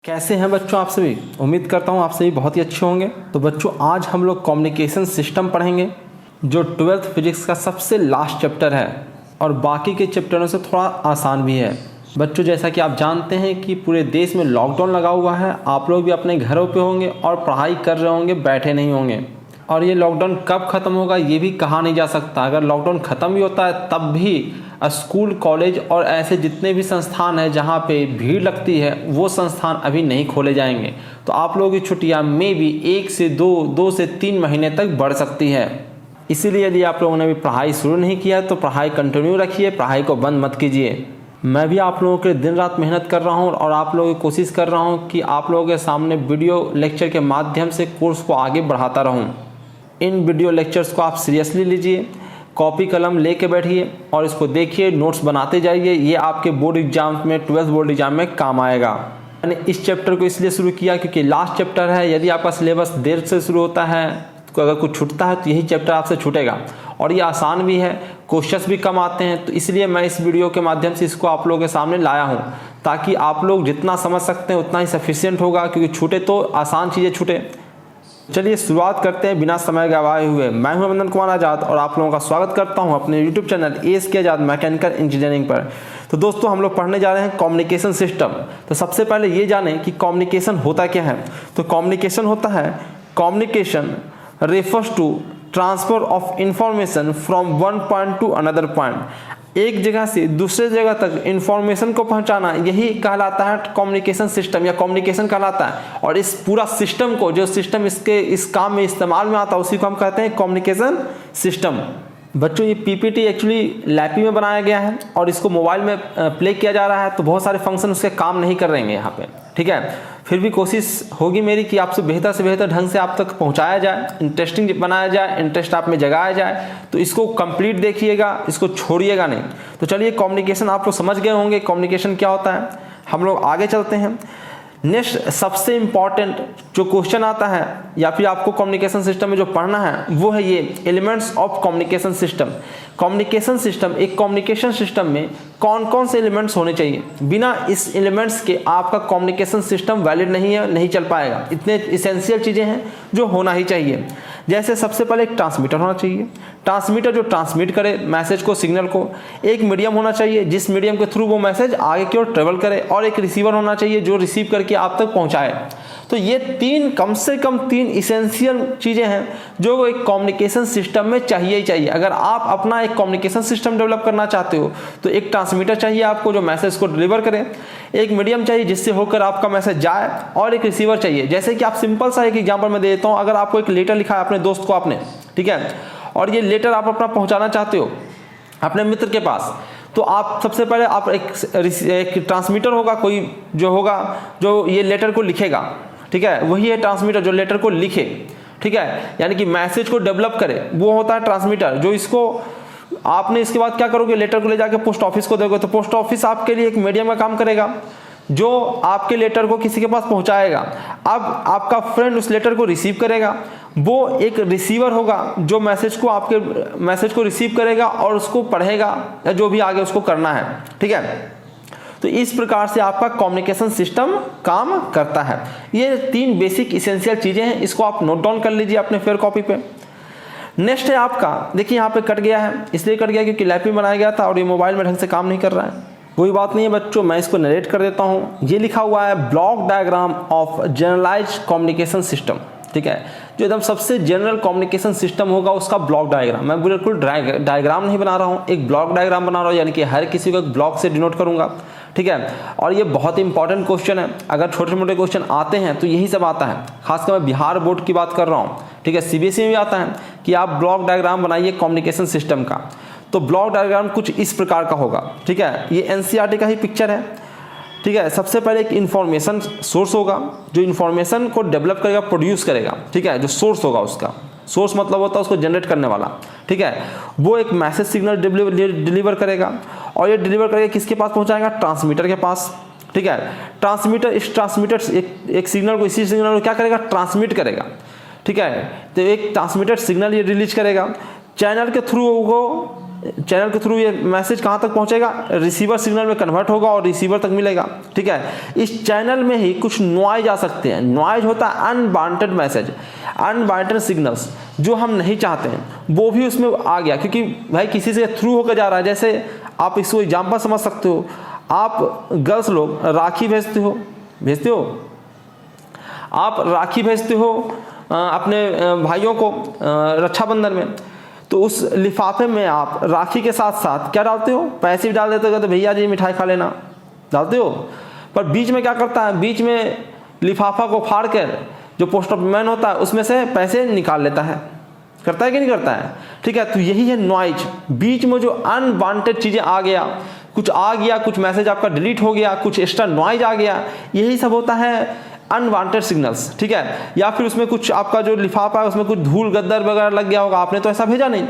कैसे हैं बच्चों आप सभी। उम्मीद करता हूँ आप सभी बहुत ही अच्छे होंगे। तो बच्चों आज हम लोग कम्युनिकेशन सिस्टम पढ़ेंगे जो 12th फिजिक्स का सबसे लास्ट चैप्टर है और बाकी के चैप्टरों से थोड़ा आसान भी है। बच्चों जैसा कि आप जानते हैं कि पूरे देश में लॉकडाउन लगा हुआ है, आप लोग भी अपने घरों पे होंगे और पढ़ाई कर रहे होंगे, बैठे नहीं होंगे। और ये लॉकडाउन कब ख़त्म होगा ये भी कहा नहीं जा सकता। अगर लॉकडाउन ख़त्म भी होता है तब भी स्कूल, कॉलेज और ऐसे जितने भी संस्थान हैं जहाँ पे भीड़ लगती है वो संस्थान अभी नहीं खोले जाएंगे। तो आप लोगों की छुट्टियाँ में भी 1 से 2 से 3 महीने तक बढ़ सकती है। इसीलिए यदि आप लोगों ने अभी पढ़ाई शुरू नहीं किया तो पढ़ाई कंटिन्यू रखिए, पढ़ाई को बंद मत कीजिए। मैं भी आप लोगों के दिन रात मेहनत कर रहा हूँ और आप लोगों की कोशिश कर रहा हूँ कि आप लोगों के सामने वीडियो लेक्चर के माध्यम से कोर्स को आगे बढ़ाता रहूँ। इन वीडियो लेक्चर्स को आप सीरियसली लीजिए, कॉपी कलम लेके बैठिए और इसको देखिए, नोट्स बनाते जाइए। ये आपके बोर्ड एग्जाम में, 12th बोर्ड एग्जाम में काम आएगा। मैंने इस चैप्टर को इसलिए शुरू किया क्योंकि लास्ट चैप्टर है। यदि आपका सिलेबस देर से शुरू होता है तो अगर कुछ छूटता है तो यही चैप्टर आपसे छूटेगा और ये आसान भी है, क्वेश्चंस भी कम आते हैं। तो इसलिए मैं इस वीडियो के माध्यम से इसको आप लोगों के सामने लाया हूँ ताकि आप लोग जितना समझ सकते हैं उतना ही सफिशिएंट होगा, क्योंकि छूटे तो आसान चीज़ें छूटे। चलिए शुरुआत करते हैं बिना समय गवाए हुए। मैं हूं वंदन कुमार आज़ाद और आप लोगों का स्वागत करता हूं अपने YouTube चैनल ASK आज़ाद मैकेनिकल इंजीनियरिंग पर। तो दोस्तों हम लोग पढ़ने जा रहे हैं कम्युनिकेशन सिस्टम। तो सबसे पहले ये जानें कि कम्युनिकेशन होता क्या है। तो कम्युनिकेशन होता है, communication refers to transfer of information from one point to another point. एक जगह से दूसरे जगह तक इंफॉर्मेशन को पहुंचाना, यही कहलाता है कम्युनिकेशन सिस्टम या कम्युनिकेशन कहलाता है। और इस पूरा सिस्टम को, जो सिस्टम इस काम में इस्तेमाल में आता है उसी को हम कहते हैं कम्युनिकेशन सिस्टम। बच्चों ये पीपीटी एक्चुअली लैपी में बनाया गया है और इसको मोबाइल में प्ले किया जा रहा है, तो बहुत सारे फंक्शन उसके काम नहीं कर रहे हैं यहाँ पे, ठीक है। फिर भी कोशिश होगी मेरी कि आपसे बेहतर ढंग से आप तक पहुँचाया जाए, इंटरेस्टिंग बनाया जाए, इंटरेस्ट आप में जगाया जाए। तो इसको कंप्लीट देखिएगा, इसको छोड़िएगा नहीं। तो चलिए कम्युनिकेशन आप लोग समझ गए होंगे कम्युनिकेशन क्या होता है। हम लोग आगे चलते हैं। नेक्स्ट सबसे इम्पॉर्टेंट जो क्वेश्चन आता है या फिर आपको कम्युनिकेशन सिस्टम में जो पढ़ना है वो है ये elements of communication system. Communication system, एक कम्युनिकेशन सिस्टम में कौन कौन से एलिमेंट्स होने चाहिए। बिना इस एलिमेंट्स के आपका कम्युनिकेशन सिस्टम वैलिड नहीं है, नहीं चल पाएगा। इतने इसेंशियल चीज़ें हैं जो होना ही चाहिए। जैसे सबसे पहले एक ट्रांसमीटर होना चाहिए, ट्रांसमीटर जो ट्रांसमिट करे मैसेज को, सिग्नल को। एक मीडियम होना चाहिए जिस मीडियम के थ्रू वो मैसेज आगे की ओर ट्रेवल करे, और एक रिसीवर होना चाहिए जो रिसीव करके आप तक पहुंचाए। तो ये कम से कम तीन इसेंशियल चीज़ें हैं जो एक कम्युनिकेशन सिस्टम में चाहिए ही चाहिए। अगर आप अपना एक कम्युनिकेशन सिस्टम डेवलप करना चाहते हो तो एक ट्रांसमीटर चाहिए आपको जो मैसेज को डिलीवर करे, एक मीडियम चाहिए जिससे होकर आपका मैसेज जाए, और एक रिसीवर चाहिए। जैसे कि आप सिंपल सा एक एग्जांपल मैं दे देता हूँ। अगर आपको एक लेटर लिखा है अपने दोस्त को आपने, ठीक है, और ये लेटर आप अपना पहुँचाना चाहते हो अपने मित्र के पास, तो आप सबसे पहले आप एक ट्रांसमीटर होगा कोई जो होगा जो ये लेटर को लिखेगा, ठीक है, वही है ट्रांसमीटर जो लेटर को लिखे, ठीक है, यानी कि मैसेज को डेवलप करे, वो होता है ट्रांसमीटर। जो इसको आपने इसके बाद क्या करोगे, लेटर को ले जाके पोस्ट ऑफिस को दोगे, तो पोस्ट ऑफिस आपके लिए एक मीडियम का काम करेगा जो आपके लेटर को किसी के पास पहुंचाएगा। अब आपका फ्रेंड उस लेटर को रिसीव करेगा, वो एक रिसीवर होगा जो मैसेज को, आपके मैसेज को रिसीव करेगा और उसको पढ़ेगा या जो भी आगे उसको करना है, ठीक है। तो इस प्रकार से आपका कम्युनिकेशन सिस्टम काम करता है। ये तीन बेसिक इसेंशियल चीज़ें हैं, इसको आप नोट डाउन कर लीजिए अपने फेयर कॉपी पे। नेक्स्ट है आपका, देखिए यहाँ पे कट गया है, इसलिए कट गया क्योंकि लैप में बनाया गया था और ये मोबाइल में ढंग से काम नहीं कर रहा है। कोई बात नहीं है बच्चों, मैं इसको नरेट कर देता हूँ। ये लिखा हुआ है block diagram of generalised communication system, ठीक है, जो एकदम सबसे जनरल कम्युनिकेशन सिस्टम होगा उसका ब्लॉक डायग्राम। मैं बिल्कुल डायग्राम नहीं बना रहा हूँ, एक ब्लॉक डायग्राम बना रहा हूँ, यानी कि हर किसी को एक ब्लॉक से डिनोट करूँगा, ठीक है। और ये बहुत इंपॉर्टेंट क्वेश्चन है। अगर छोटे मोटे क्वेश्चन आते हैं तो यही सब आता है, खासकर मैं बिहार बोर्ड की बात कर रहा हूँ, ठीक है। CBSE में भी आता है कि आप ब्लॉक डायग्राम बनाइए कम्युनिकेशन सिस्टम का। तो ब्लॉक डायग्राम कुछ इस प्रकार का होगा, ठीक है। ये NCERT का ही पिक्चर है, ठीक है। सबसे पहले एक इन्फॉर्मेशन सोर्स होगा जो इन्फॉर्मेशन को डेवलप करेगा, प्रोड्यूस करेगा, ठीक है। जो सोर्स होगा, उसका सोर्स मतलब होता है उसको जनरेट करने वाला, ठीक है। वो एक मैसेज सिग्नल डिलीवर करेगा और ये डिलीवर करके किसके पास पहुंचाएगा, ट्रांसमीटर के पास, ठीक है। ट्रांसमीटर, इस ट्रांसमीटर एक सिग्नल को, इसी सिग्नल को क्या करेगा, ट्रांसमिट करेगा, ठीक है। तो एक ट्रांसमीटर सिग्नल ये रिलीज करेगा, चैनल के थ्रू वो चैनल के थ्रू ये मैसेज कहाँ तक पहुँचेगा, रिसीवर सिग्नल में कन्वर्ट होगा और रिसीवर तक मिलेगा। ठीक है, इस चैनल में ही कुछ नॉइज आ सकते हैं। नॉइज होता है अनवांटेड मैसेज, अनवांटेड सिग्नल्स जो हम नहीं चाहते हैं, वो भी उसमें आ गया, क्योंकि भाई किसी से थ्रू होकर जा रहा है। जैसे आप इसको एग्जाम्पल समझ सकते हो, आप गर्ल्स लोग राखी भेजते हो, आप राखी भेजते हो अपने भाइयों को रक्षाबंधन में, तो उस लिफाफे में आप राखी के साथ साथ क्या डालते हो, पैसे भी डाल देते हो, तो भैया जी मिठाई खा लेना डालते हो। पर बीच में क्या करता है, बीच में लिफाफा को फाड़ कर जो पोस्ट ऑफिस मैन होता है उसमें से पैसे निकाल लेता है, करता है कि नहीं करता है। ठीक है, तो यही है नॉइज, बीच में जो अनवांटेड चीज़ें आ गया, कुछ मैसेज आपका डिलीट हो गया, कुछ एक्स्ट्रा नॉइज आ गया, यही सब होता है अनवांटेड सिग्नल्स। ठीक है, या फिर उसमें कुछ आपका जो लिफाफा है उसमें कुछ धूल गद्दर वगैरह लग गया होगा, आपने तो ऐसा भेजा नहीं।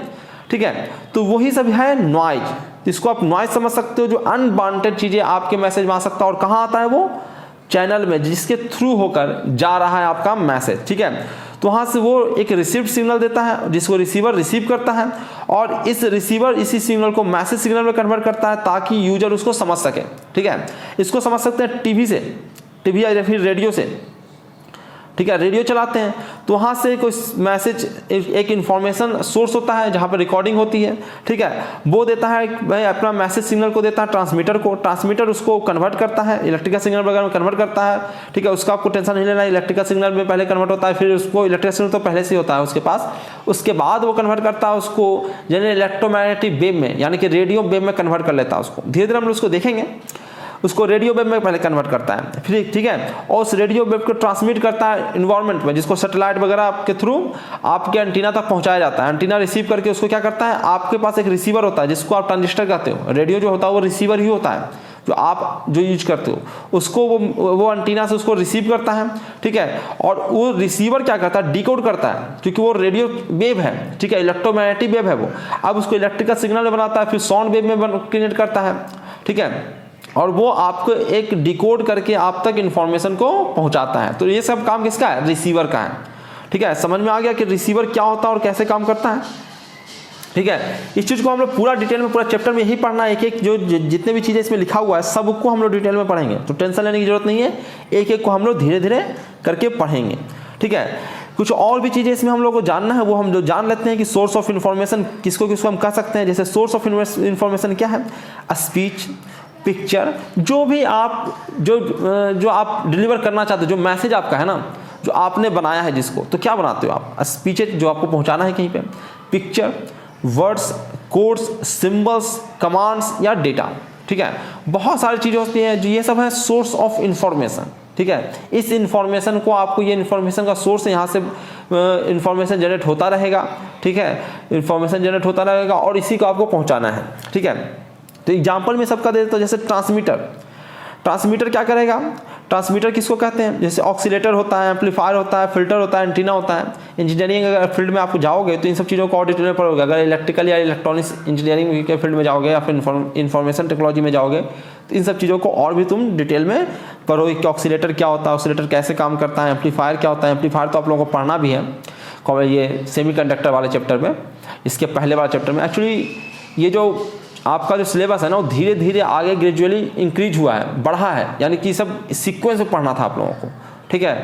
ठीक है, तो वही सब है नॉइज। इसको आप नॉइज समझ सकते हो, जो अनवांटेड चीज़ें आपके मैसेज में आ सकता है। और कहाँ आता है वो, चैनल में, जिसके थ्रू होकर जा रहा है आपका मैसेज। ठीक है, तो वहाँ से वो एक रिसीव्ड सिग्नल देता है जिसको रिसीवर रिसीव करता है, और इस रिसीवर इसी सिग्नल को मैसेज सिग्नल में कन्वर्ट करता है ताकि यूजर उसको समझ सके। ठीक है, इसको समझ सकते हैं टीवी या फिर रेडियो से। ठीक है, रेडियो चलाते हैं तो वहाँ से कोई मैसेज, एक इन्फॉर्मेशन सोर्स होता है जहाँ पर रिकॉर्डिंग होती है। ठीक है, वो देता है भाई अपना मैसेज सिग्नल को देता है ट्रांसमीटर को, ट्रांसमीटर उसको कन्वर्ट करता है, इलेक्ट्रिकल सिग्नल वगैरह में कन्वर्ट करता है। ठीक है, उसका आपको टेंशन नहीं लेना, इलेक्ट्रिकल सिग्नल में पहले कन्वर्ट होता है, फिर उसको इलेक्ट्रिकल सिग्नल तो पहले से होता है उसके पास, उसके बाद वो कन्वर्ट करता है उसको यानी इलेक्ट्रोमैग्नेटिक वेव में, यानी कि रेडियो वेव में कन्वर्ट कर लेता है उसको। धीरे धीरे हम लोग उसको देखेंगे, उसको रेडियो वेव में पहले कन्वर्ट करता है फिर। ठीक है, और उस रेडियो वेव को ट्रांसमिट करता है इन्वायरमेंट में, जिसको सैटेलाइट वगैरह के थ्रू आपके एंटीना तक पहुंचाया जाता है। एंटीना रिसीव करके उसको क्या करता है, आपके पास एक रिसीवर होता है जिसको आप ट्रांजिस्टर कहते हो। रेडियो जो होता है वो रिसीवर ही होता है, जो आप जो यूज करते हो उसको वो एंटीना से उसको रिसीव करता है। ठीक है, और वो रिसीवर क्या करता है, डिकोड करता है, क्योंकि वो रेडियो वेव है। ठीक है, इलेक्ट्रोमैग्नेटिक वेव है वो, अब उसको इलेक्ट्रिकल सिग्नल में बनाता है, फिर साउंड वेव में क्रिएट करता है। ठीक है, और वो आपको एक डिकोड करके आप तक इंफॉर्मेशन को पहुंचाता है। तो ये सब काम किसका है, रिसीवर का है। ठीक है, समझ में आ गया कि रिसीवर क्या होता है और कैसे काम करता है। ठीक है, इस चीज़ को हम लोग पूरा डिटेल में, पूरा चैप्टर में यही पढ़ना है। एक जो जितने भी चीज़ें इसमें लिखा हुआ है सबको हम लोग डिटेल में पढ़ेंगे, तो टेंशन लेने की जरूरत नहीं है, एक एक को हम लोग धीरे धीरे करके पढ़ेंगे। ठीक है, कुछ और भी चीज़ें इसमें हम लोग को जानना है, वो हम जो जान लेते हैं कि सोर्स ऑफ इन्फॉर्मेशन किसको हम कह सकते हैं। जैसे सोर्स ऑफ इन्फॉर्मेशन क्या है, स्पीच, पिक्चर, जो भी आप जो आप डिलीवर करना चाहते हो, जो मैसेज आपका है ना, जो आपने बनाया है जिसको, तो क्या बनाते हो आप, स्पीच जो आपको पहुंचाना है कहीं पे, picture, words, codes, symbols, commands या डेटा। ठीक है, बहुत सारी चीज़ें होती हैं जो ये सब है सोर्स ऑफ इन्फॉर्मेशन। ठीक है, इस इन्फॉर्मेशन को आपको, ये इन्फॉर्मेशन का सोर्स है, यहाँ से इन्फॉर्मेशन जनरेट होता रहेगा। ठीक है, इन्फॉर्मेशन जनरेट होता रहेगा और इसी को आपको पहुँचाना है। ठीक है, तो एग्जाम्पल में सबका दे देता हूँ। जैसे ट्रांसमीटर क्या करेगा, ट्रांसमीटर किसको कहते हैं, जैसे ऑक्सीलेटर होता है, एम्पलीफायर होता है, फिल्टर होता है, एंटीना होता है। इंजीनियरिंग अगर फील्ड में आप जाओगे तो इन सब चीज़ों को और डिटेल में पढ़ोगे। अगर इलेक्ट्रिकल या इलेक्ट्रॉनिक्स इंजीनियरिंग के फील्ड में जाओगे या फिर इंफॉर्मेशन टेक्नोलॉजी में जाओगे तो इन सब चीज़ों को और भी तुम डिटेल में पढ़ोगे कि ऑक्सीलेटर क्या होता है, ऑक्सीलेटर कैसे काम करता है, एम्पलीफायर क्या होता है। एम्पलीफायर तो आप लोगों को पढ़ना भी है ये सेमीकंडक्टर वाले चैप्टर में, इसके पहले वाले चैप्टर में। एक्चुअली ये जो आपका जो सिलेबस है ना, वो धीरे धीरे आगे ग्रेजुअली इंक्रीज हुआ है, बढ़ा है, यानी कि सब सीक्वेंस में पढ़ना था आप लोगों को। ठीक है,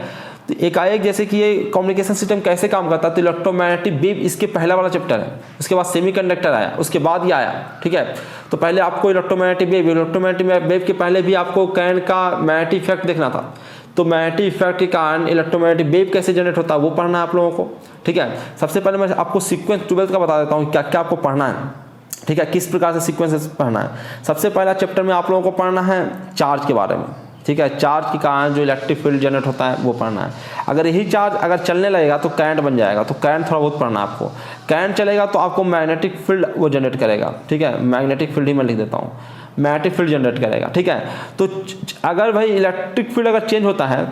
तो एकाएक जैसे कि ये कम्युनिकेशन सिस्टम कैसे काम करता है, तो इलेक्ट्रोमैग्नेटिक वेव इसके पहला वाला चैप्टर है, उसके बाद सेमीकंडक्टर आया, उसके बाद ये आया। ठीक है, तो पहले आपको इलेक्ट्रोमैग्नेटिक वेव के पहले भी आपको कैन का मैग्नेटिक इफेक्ट देखना था, तो मैग्नेटिक इफेक्ट के कारण इलेक्ट्रोमैग्नेटिक वेव कैसे जनरेट होता है वो पढ़ना है आप लोगों को। ठीक है, सबसे पहले मैं आपको सीक्वेंस 12th का बता देता हूँ क्या क्या आपको पढ़ना है। ठीक है, किस प्रकार से सीक्वेंस पढ़ना है। सबसे पहला चैप्टर में आप लोगों को पढ़ना है चार्ज के बारे में। ठीक है, चार्ज के कारण जो इलेक्ट्रिक फील्ड जनरेट होता है वो पढ़ना है। अगर यही चार्ज अगर चलने लगेगा तो करंट बन जाएगा, तो करंट थोड़ा बहुत पढ़ना है आपको। करंट चलेगा तो आपको मैग्नेटिक फील्ड वो जनरेट करेगा। ठीक है, मैग्नेटिक फील्ड ही मैं लिख देता हूँ, मैग्नेटिक फील्ड जनरेट करेगा। ठीक है, तो अगर भाई इलेक्ट्रिक फील्ड अगर चेंज होता है,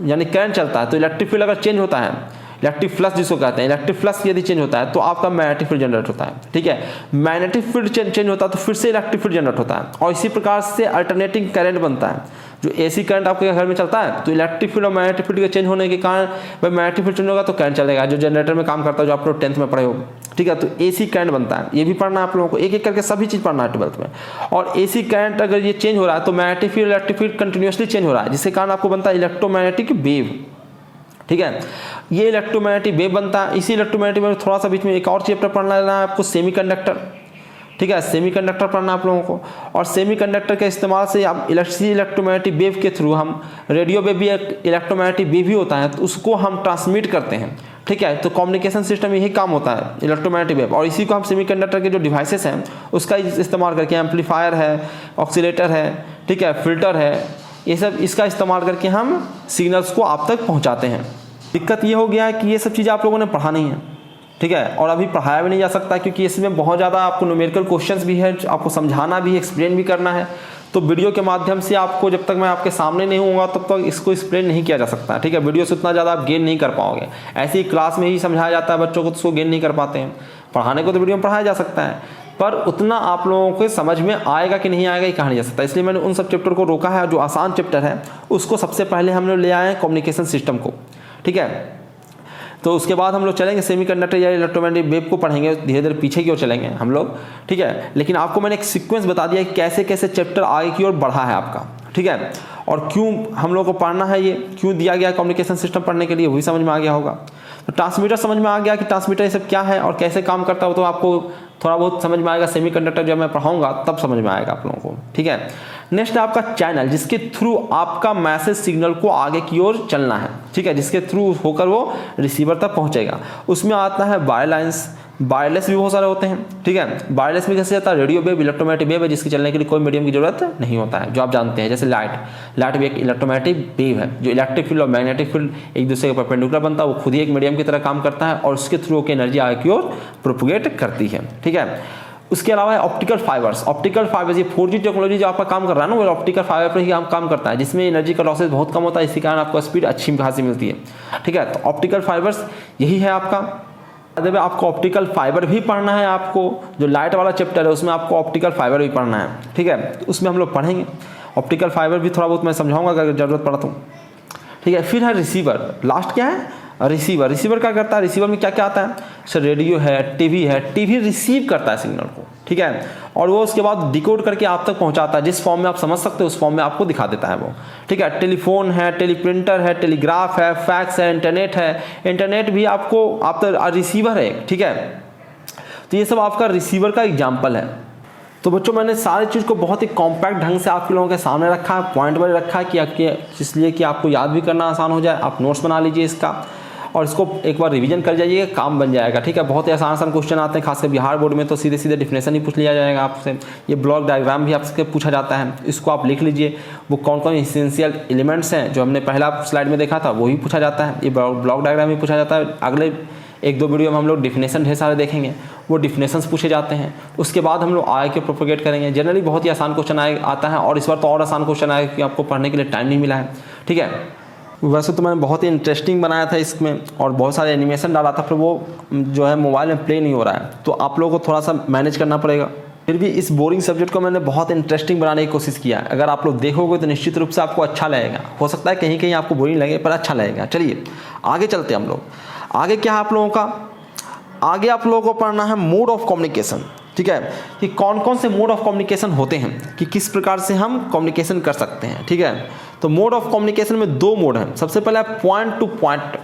यानी करंट चलता है, तो इलेक्ट्रिक फील्ड अगर चेंज होता है, इलेक्ट्रिक फ्लक्स जिसको कहते हैं, इलेक्ट्रिक फ्लक्स यदि चेंज होता है तो आपका मैग्नेटिक फील्ड जनरेट होता है। ठीक है, मैग्नेटिक फील्ड चेंज होता है तो फिर से इलेक्ट्रिक फील्ड जनरेट होता है, और इसी प्रकार से अल्टरनेटिंग करंट बनता है। जो एसी करंट आपके घर में चलता है तो इलेक्ट्रिक फील्ड और मैग्नेटिक फील्ड के चेंज होने के कारण भाई मैग्नेटिक फील्ड चेंज होगा तो करंट चलेगा, जो जनरेटर में काम करता है, जो आप लोग 10th में पढ़े हो। ठीक है, तो एसी करंट बनता है, ये भी पढ़ना है आप लोगों को, एक एक करके सभी चीज़ पढ़ना है 12th में। और एसी करंट अगर ये चेंज हो रहा है तो magnetic field electric field continuously change हो रहा है, जिसके कारण आपको बनता है इलेक्ट्रोमैग्नेटिक वेव। ठीक है, ये इलेक्ट्रोमैग्नेटिक वेव बनता है। इसी इलेक्ट्रोमैग्नेटिक वेव थोड़ा सा बीच में एक और चैप्टर पढ़ना है आपको, सेमीकंडक्टर। ठीक है, सेमीकंडक्टर पढ़ना आप लोगों को, और सेमीकंडक्टर के इस्तेमाल से आप इलेक्ट्रोमैग्नेटिक वेव के थ्रू हम रेडियो वेव भी एक इलेक्ट्रोमैग्नेटिक वेव ही होता है, तो उसको हम ट्रांसमिट करते हैं। ठीक है, तो कम्युनिकेशन सिस्टम यही काम होता है, इलेक्ट्रोमैग्नेटिक वेव, और इसी को हम सेमीकंडक्टर के जो डिवाइसेस हैं उसका इस्तेमाल करके, एम्पलीफायर है, ऑक्सीलेटर है, ठीक है, फिल्टर है, ये सब इसका इस्तेमाल करके हम सिग्नल्स को आप तक पहुँचाते हैं। दिक्कत ये हो गया है कि ये सब चीज़ें आप लोगों ने पढ़ा नहीं है। ठीक है, और अभी पढ़ाया भी नहीं जा सकता क्योंकि इसमें बहुत ज़्यादा आपको न्यूमेरिकल क्वेश्चंस भी है, आपको समझाना भी, एक्सप्लेन भी करना है। तो वीडियो के माध्यम से आपको, जब तक मैं आपके सामने नहीं होऊंगा तब तक इसको एक्सप्लेन नहीं किया जा सकता। ठीक है, वीडियो से उतना ज़्यादा आप गेन नहीं कर पाओगे। ऐसे ही क्लास में ही समझाया जाता है बच्चों को, तो उसको गेन नहीं कर पाते हैं। पढ़ाने को तो वीडियो में पढ़ाया जा सकता है, पर उतना आप लोगों को समझ में आएगा कि नहीं आएगा ये कहा नहीं जा सकता। इसलिए मैंने उन सब चैप्टर को रोका है, जो आसान चैप्टर है उसको सबसे पहले हम लोग ले आए हैं, कम्युनिकेशन सिस्टम को। ठीक है, तो उसके बाद हम लोग चलेंगे सेमीकंडक्टर या इलेक्ट्रोमैग्नेटिक वेव को पढ़ेंगे, धीरे धीरे पीछे की ओर चलेंगे हम लोग। ठीक है, लेकिन आपको मैंने एक सीक्वेंस बता दिया कि कैसे कैसे चैप्टर आगे की ओर बढ़ा है आपका। ठीक है, और क्यों हम लोग को पढ़ना है, ये क्यों दिया गया कम्युनिकेशन सिस्टम पढ़ने के लिए, वही समझ में आ गया होगा। तो ट्रांसमीटर समझ में आ गया कि ट्रांसमीटर ये सब क्या है और कैसे काम करता है, तो आपको थोड़ा बहुत समझ में आएगा। सेमीकंडक्टर जब मैं पढ़ाऊंगा तब समझ में आएगा आप लोगों को। ठीक है, नेक्स्ट है आपका चैनल, जिसके थ्रू आपका मैसेज सिग्नल को आगे की ओर चलना है। ठीक है, जिसके थ्रू होकर वो रिसीवर तक पहुंचेगा। उसमें आता है वायर लाइन्स, वायरलेस भी बहुत सारे होते हैं। ठीक है, वायरलेस में कैसे आता है, रेडियो वेव, इलेक्ट्रोमैग्नेटिक वेव है, जिसके चलने के लिए कोई मीडियम की जरूरत नहीं होता है, जो आप जानते हैं। जैसे लाइट भी एक इलेक्ट्रोमैग्नेटिक वेव है, जो इलेक्ट्रिक फील्ड और मैग्नेटिक फील्ड एक दूसरे के परपेंडिकुलर बनता है, वो खुद ही एक मीडियम की तरह काम करता है और उसके थ्रू की एनर्जी आगे की ओर प्रोपोगेट करती है। ठीक है, उसके अलावा है ऑप्टिकल फाइबर्स। ऑप्टिकल फाइबर्स, ये 4G टेक्नोलॉजी जो आपका काम कर रहा है ना, वो ऑप्टिकल फाइबर पर ही काम करता है, जिसमें एनर्जी का लॉसेज बहुत कम होता है, इसी कारण आपको स्पीड अच्छी खासी मिलती है। ठीक है, तो ऑप्टिकल फाइबर्स यही है आपका। अगर आपको ऑप्टिकल फाइबर भी पढ़ना है, आपको जो लाइट वाला चैप्टर है उसमें आपको ऑप्टिकल फाइबर भी पढ़ना है। ठीक है, तो उसमें हम लोग पढ़ेंगे ऑप्टिकल फाइबर भी, थोड़ा बहुत मैं समझाऊंगा अगर जरूरत पड़ा तो। ठीक है, फिर है रिसीवर। लास्ट क्या है, रिसीवर। रिसीवर क्या करता है, रिसीवर में क्या क्या आता है, सर रेडियो है, टीवी है। टीवी रिसीव करता है सिग्नल को। ठीक है, और वो उसके बाद डिकोड करके आप तक पहुंचाता है, जिस फॉर्म में आप समझ सकते हो उस फॉर्म में आपको दिखा देता है वो। ठीक है, टेलीफोन है, टेलीप्रिंटर है, टेलीग्राफ है, फैक्स है, इंटरनेट है। इंटरनेट भी आपको आप तो रिसीवर है। ठीक है, तो ये सब आपका रिसीवर का एग्जाम्पल है। तो बच्चों मैंने सारी चीज़ को बहुत ही कॉम्पैक्ट ढंग से आप लोगों के सामने रखा है, पॉइंट वाइज रखा है, कि इसलिए कि आपको याद भी करना आसान हो जाए। आप नोट्स बना लीजिए इसका और इसको एक बार रिवीजन कर जाइए, काम बन जाएगा। ठीक है, बहुत ही आसान क्वेश्चन आते हैं, खासकर बिहार बोर्ड में तो सीधे सीधे डिफिनेशन ही पूछ लिया जाएगा आपसे। ये ब्लॉक डायग्राम भी आपसे पूछा जाता है, इसको आप लिख लीजिए। वो कौन कौन एसेंशियल एलिमेंट्स हैं जो हमने पहला स्लाइड में देखा था वही पूछा जाता है, ये ब्लॉक डायग्राम भी पूछा जाता है। अगले 1-2 वीडियो में हम लोग डिफिनेशन ढेर सारे देखेंगे, वो डिफिनेशंस पूछे जाते हैं। उसके बाद हम लोग आगे के प्रोपोगेट करेंगे। जनरली बहुत ही आसान क्वेश्चन आता है, और इस बार तो और आसान क्वेश्चन आया कि आपको पढ़ने के लिए टाइम नहीं मिला है। ठीक है, वैसे तो मैंने बहुत ही इंटरेस्टिंग बनाया था इसमें और बहुत सारे एनिमेशन डाला था, फिर वो जो है मोबाइल में प्ले नहीं हो रहा है, तो आप लोगों को थोड़ा सा मैनेज करना पड़ेगा। फिर भी इस बोरिंग सब्जेक्ट को मैंने बहुत इंटरेस्टिंग बनाने की कोशिश किया है। अगर आप लोग देखोगे तो निश्चित रूप से आपको अच्छा लगेगा। हो सकता है कहीं कहीं आपको बोरिंग लगे, पर अच्छा लगेगा। चलिए आगे चलते हैं हम लोग। आगे क्या है आप लोगों का, आगे आप लोगों को पढ़ना है मोड ऑफ कम्युनिकेशन। ठीक है, कि कौन कौन से मोड ऑफ कम्युनिकेशन होते हैं, कि किस प्रकार से हम कम्युनिकेशन कर सकते हैं। ठीक है, तो मोड ऑफ कम्युनिकेशन में 2 मोड हैं। सबसे पहला है पॉइंट टू पॉइंट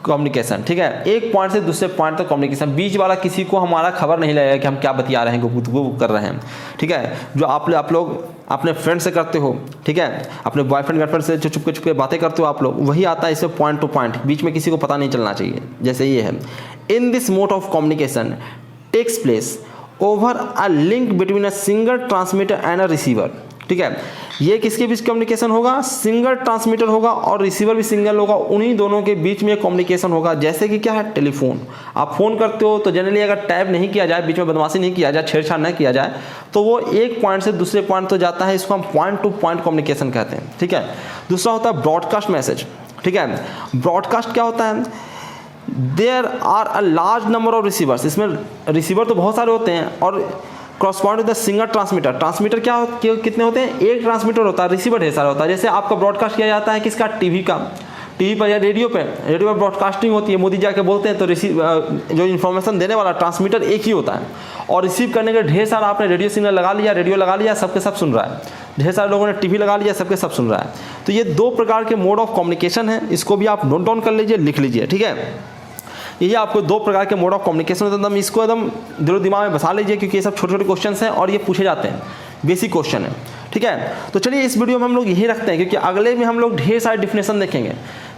कम्युनिकेशन। ठीक है, एक पॉइंट से दूसरे पॉइंट तक कम्युनिकेशन, बीच वाला किसी को हमारा खबर नहीं लगेगा कि हम क्या बतिया रहे हैं, गुफ्तगू कर रहे हैं। ठीक है, जो आप लोग अपने फ्रेंड से करते हो, ठीक है, अपने बॉयफ्रेंड गर्लफ्रेंड से जो चुपके चुपके बातें करते हो आप लोग, वही आता है इसमें पॉइंट टू पॉइंट, बीच में किसी को पता नहीं चलना चाहिए। जैसे ये है, in this mode of communication takes place over a link between a single transmitter and a receiver. ठीक है, ये किसके बीच कम्युनिकेशन होगा, सिंगल ट्रांसमीटर होगा और रिसीवर भी सिंगल होगा, उन्हीं दोनों के बीच में कम्युनिकेशन होगा। जैसे कि क्या है, टेलीफोन। आप फ़ोन करते हो तो जनरली अगर टैप नहीं किया जाए, बीच में बदमाशी नहीं किया जाए, छेड़छाड़ नहीं किया जाए, तो वो एक पॉइंट से दूसरे पॉइंट तो जाता है, इसको हम पॉइंट टू पॉइंट कम्युनिकेशन कहते हैं। ठीक है, दूसरा होता है ब्रॉडकास्ट मैसेज। ठीक है, ब्रॉडकास्ट क्या होता है, there are a large number of receivers. इसमें रिसीवर तो बहुत सारे होते हैं और correspond to the single transmitter। Transmitter कितने होते हैं? एक ट्रांसमीटर होता है, रिसीवर ढेर सारा होता है। जैसे आपका ब्रॉडकास्ट किया जाता है किसका? टीवी का, टीवी पर या रेडियो पे ब्रॉडकास्टिंग होती है, मोदी जी आके बोलते हैं तो जो इन्फॉर्मेशन देने वाला ट्रांसमीटर एक ही होता है, और रिसीव करने के ढेर सारा आपने रेडियो सिग्नल लगा लिया, रेडियो लगा लिया, सबके सब सुन रहा है। ढेर सारे लोगों ने टीवी लगा लिया, सबके सब सुन रहा है। तो ये दो प्रकार के मोड ऑफ कम्युनिकेशन है, इसको भी आप नोट डाउन कर लीजिए, लिख लीजिए, ठीक है। ये आपको दो प्रकार के मोड ऑफ कम्युनिकेशन होते हैं, एकदम इसको एकदम दिलो दिमाग में बसा लीजिए, क्योंकि ये सब छोटे छोटे क्वेश्चन हैं और ये पूछे जाते हैं, बेसिक क्वेश्चन है, ठीक है। तो चलिए इस वीडियो में हम लोग यही रखते हैं, क्योंकि अगले में हम लोग ढेर सारे डिफिनेशन देखेंगे,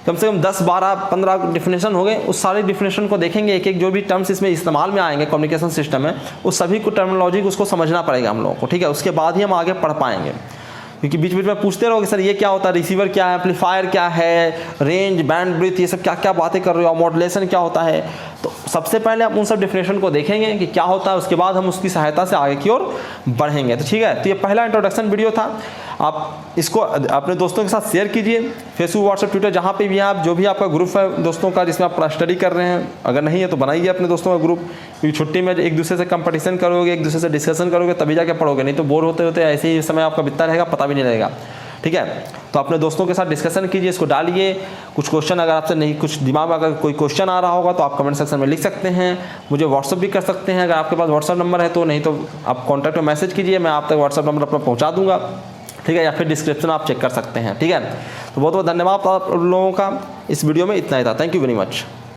कम से कम 10, 12, 15 डिफिनेशन हो गए। उस सारे डिफिनेशन को देखेंगे, एक एक जो भी टर्म्स इसमें इस्तेमाल में आएंगे कम्युनिकेशन सिस्टम में, उस सभी को टर्मिनोलॉजी को उसको समझना पड़ेगा हम लोगों को, ठीक है। उसके बाद ही हम आगे पढ़ पाएंगे, क्योंकि बीच बीच में पूछते रहोगे सर ये क्या होता है, रिसीवर क्या है, एम्पलीफायर क्या है, रेंज, बैंडविड्थ, ये सब क्या क्या बातें कर रहे हो, मॉड्यूलेशन क्या होता है। तो सबसे पहले हम उन सब डिफिनेशन को देखेंगे कि क्या होता है, उसके बाद हम उसकी सहायता से आगे की ओर बढ़ेंगे। तो ठीक है, तो ये पहला इंट्रोडक्शन वीडियो था। आप इसको अपने दोस्तों के साथ शेयर कीजिए, फेसबुक, व्हाट्सएप, ट्विटर, जहाँ पे भी हैं आप, जो भी आपका ग्रुप है दोस्तों का जिसमें आप स्टडी कर रहे हैं, अगर नहीं है तो बनाइए अपने दोस्तों का ग्रुप, क्योंकि छुट्टी में एक दूसरे से कंपटीशन करोगे, एक दूसरे से डिस्कशन करोगे, तभी जाके पढ़ोगे, नहीं तो बोर होते होते ऐसे ही समय आपका बीतता रहेगा, पता भी नहीं रहेगा, ठीक है। तो अपने दोस्तों के साथ डिस्कशन कीजिए, इसको डालिए। कुछ क्वेश्चन अगर आपसे नहीं, कुछ दिमाग में अगर कोई क्वेश्चन आ रहा होगा तो आप कमेंट सेक्शन में लिख सकते हैं, मुझे व्हाट्सअप भी कर सकते हैं अगर आपके पास व्हाट्सअप नंबर है तो, नहीं तो आप कॉन्टैक्ट में मैसेज कीजिए, मैं आप तक व्हाट्सअप नंबर अपना पहुँचा दूँगा, ठीक है, या फिर डिस्क्रिप्शन आप चेक कर सकते हैं, ठीक है। तो बहुत बहुत धन्यवाद आप लोगों का, इस वीडियो में इतना ही था। Thank you very much.